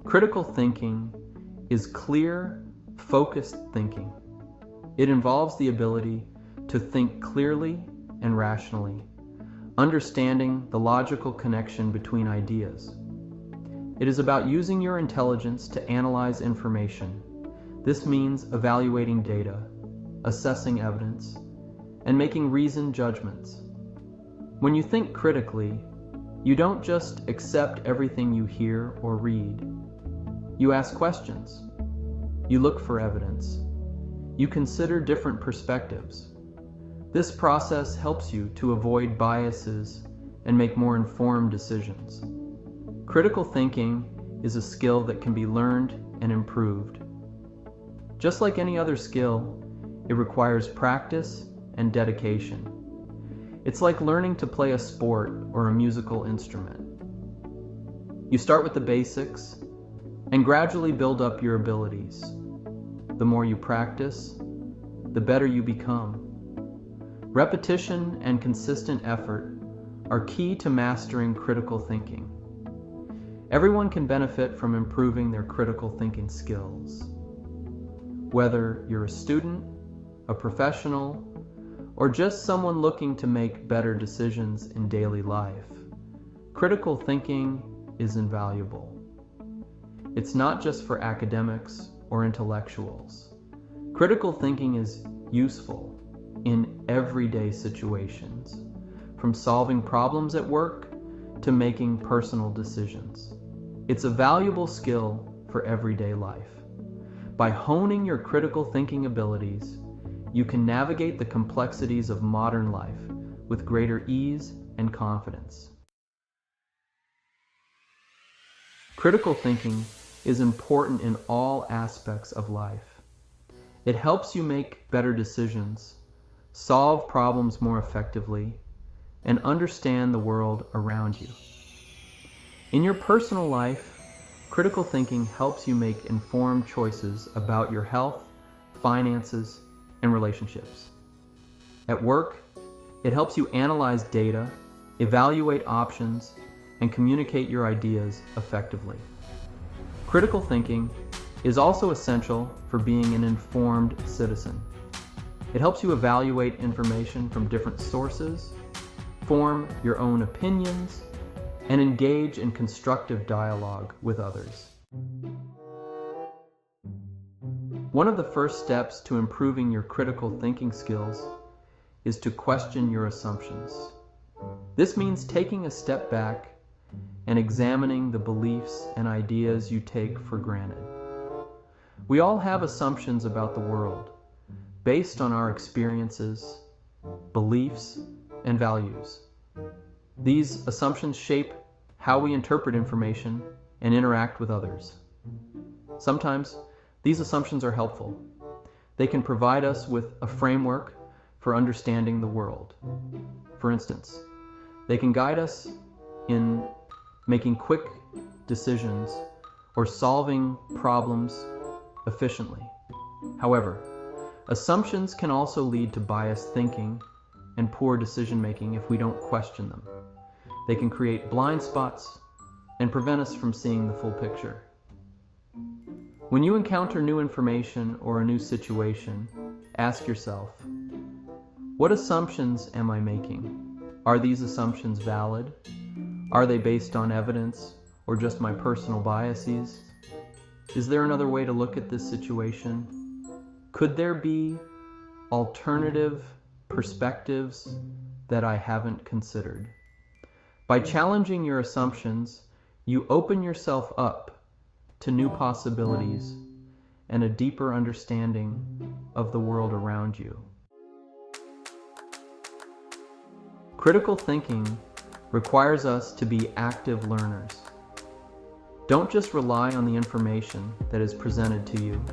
Critical thinking is clear, focused thinking. It involves the ability to think clearly and rationally, understanding the logical connection between ideas. It is about using your intelligence to analyze information. This means evaluating data, assessing evidence, and making reasoned judgments. When you think critically, you don't just accept everything you hear or read. You ask questions. You look for evidence. You consider different perspectives. This process helps you to avoid biases and make more informed decisions. Critical thinking is a skill that can be learned and improved. Just like any other skill, it requires practice and dedication. It's like learning to play a sport or a musical instrument. You start with the basics and gradually build up your abilities. The more you practice, the better you become. Repetition and consistent effort are key to mastering critical thinking. Everyone can benefit from improving their critical thinking skills. Whether you're a student, a professional, or just someone looking to make better decisions in daily life, critical thinking is invaluable. It's not just for academics or intellectuals. Critical thinking is useful in everyday situations, from solving problems at work to making personal decisions. It's a valuable skill for everyday life. By honing your critical thinking abilities, you can navigate the complexities of modern life with greater ease and confidence. Critical thinking is important in all aspects of life. It helps you make better decisions, solve problems more effectively, and understand the world around you. In your personal life, critical thinking helps you make informed choices about your health, finances, and relationships. At work, it helps you analyze data, evaluate options, and communicate your ideas effectively. Critical thinking is also essential for being an informed citizen. It helps you evaluate information from different sources, form your own opinions, and engage in constructive dialogue with others. One of the first steps to improving your critical thinking skills is to question your assumptions. This means taking a step back and examining the beliefs and ideas you take for granted. We all have assumptions about the world based on our experiences, beliefs, and values. These assumptions shape how we interpret information and interact with others. Sometimes these assumptions are helpful. They can provide us with a framework for understanding the world. For instance, they can guide us in making quick decisions or solving problems efficiently. However, assumptions can also lead to biased thinking and poor decision-making if we don't question them. They can create blind spots and prevent us from seeing the full picture. When you encounter new information or a new situation, ask yourself, what assumptions am I making? Are these assumptions valid? Are they based on evidence or just my personal biases? Is there another way to look at this situation? Could there be alternative perspectives that I haven't considered? By challenging your assumptions, you open yourself up to new possibilities and a deeper understanding of the world around you. Critical thinking requires us to be active learners. Don't just rely on the information that is presented to you.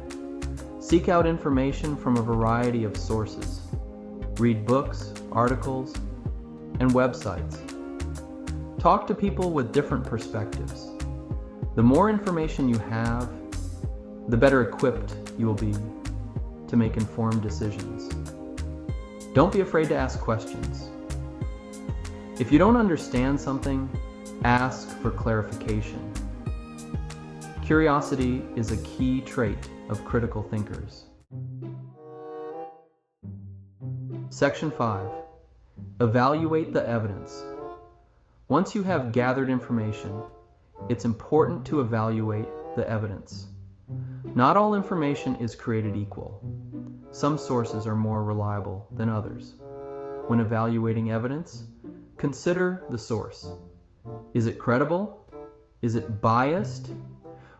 Seek out information from a variety of sources. Read books, articles, and websites. Talk to people with different perspectives. The more information you have, the better equipped you will be to make informed decisions. Don't be afraid to ask questions. If you don't understand something, ask for clarification. Curiosity is a key trait of critical thinkers. Section 5. Evaluate the evidence. Once you have gathered information, it's important to evaluate the evidence. Not all information is created equal. Some sources are more reliable than others. When evaluating evidence, consider the source. Is it credible? Is it biased?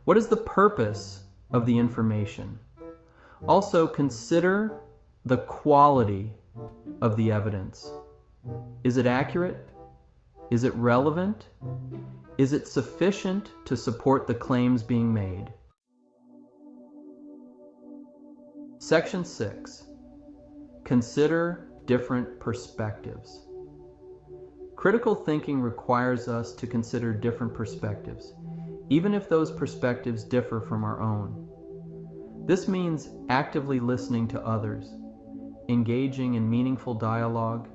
What is the purpose of the information? Also, consider the quality of the evidence. Is it accurate? Is it relevant? Is it sufficient to support the claims being made? Section 6. Consider different perspectives. Critical thinking requires us to consider different perspectives, even if those perspectives differ from our own. This means actively listening to others, engaging in meaningful dialogue,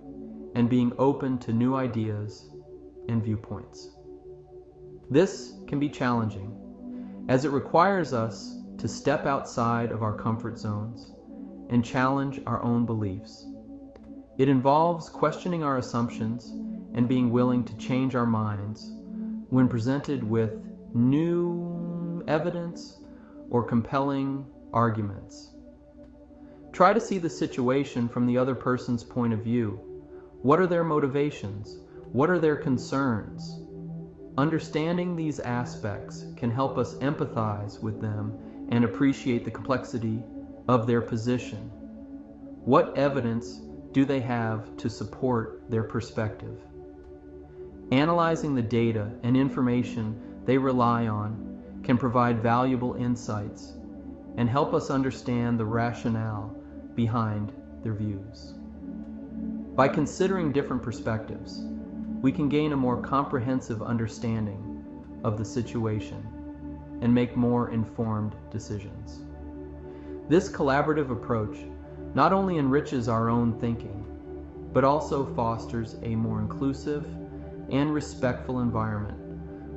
and being open to new ideas and viewpoints. This can be challenging, as it requires us to step outside of our comfort zones and challenge our own beliefs. It involves questioning our assumptions and being willing to change our minds when presented with new evidence or compelling arguments. Try to see the situation from the other person's point of view. What are their motivations? What are their concerns? Understanding these aspects can help us empathize with them and appreciate the complexity of their position. What evidence do they have to support their perspective? Analyzing the data and information they rely on can provide valuable insights and help us understand the rationale behind their views. By considering different perspectives, we can gain a more comprehensive understanding of the situation and make more informed decisions. This collaborative approach not only enriches our own thinking, but also fosters a more inclusive and respectful environment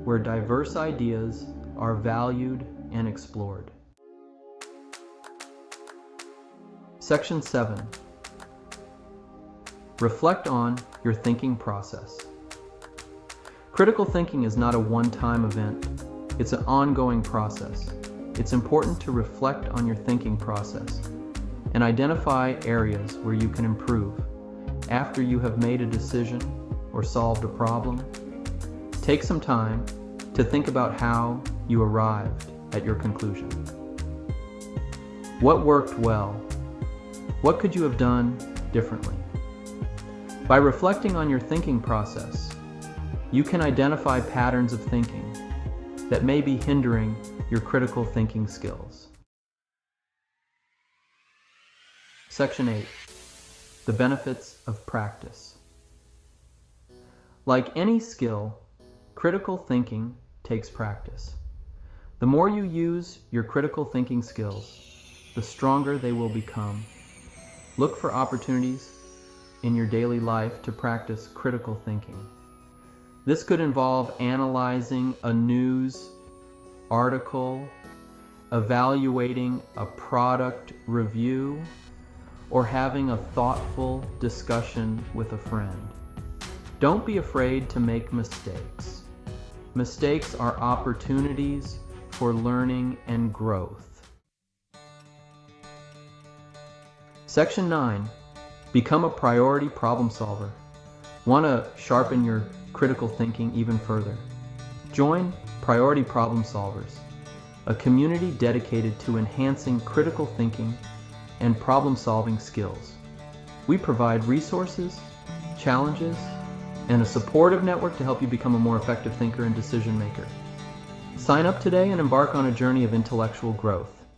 where diverse ideas are valued and explored. Section 7. Reflect on your thinking process. Critical thinking is not a one-time event. It's an ongoing process. It's important to reflect on your thinking process and identify areas where you can improve after you have made a decision or solved a problem. Take some time to think about how you arrived at your conclusion. What worked well? What could you have done differently? By reflecting on your thinking process, you can identify patterns of thinking that may be hindering your critical thinking skills. Section 8. The benefits of practice. Like any skill, critical thinking takes practice. The more you use your critical thinking skills, the stronger they will become. Look for opportunities in your daily life to practice critical thinking. This could involve analyzing a news article, evaluating a product review, or having a thoughtful discussion with a friend. Don't be afraid to make mistakes. Mistakes are opportunities for learning and growth. Section 9. Become a priority problem solver. Want to sharpen your critical thinking even further? Join Priority Problem Solvers, a community dedicated to enhancing critical thinking and problem-solving skills. We provide resources, challenges, and a supportive network to help you become a more effective thinker and decision maker. Sign up today and embark on a journey of intellectual growth.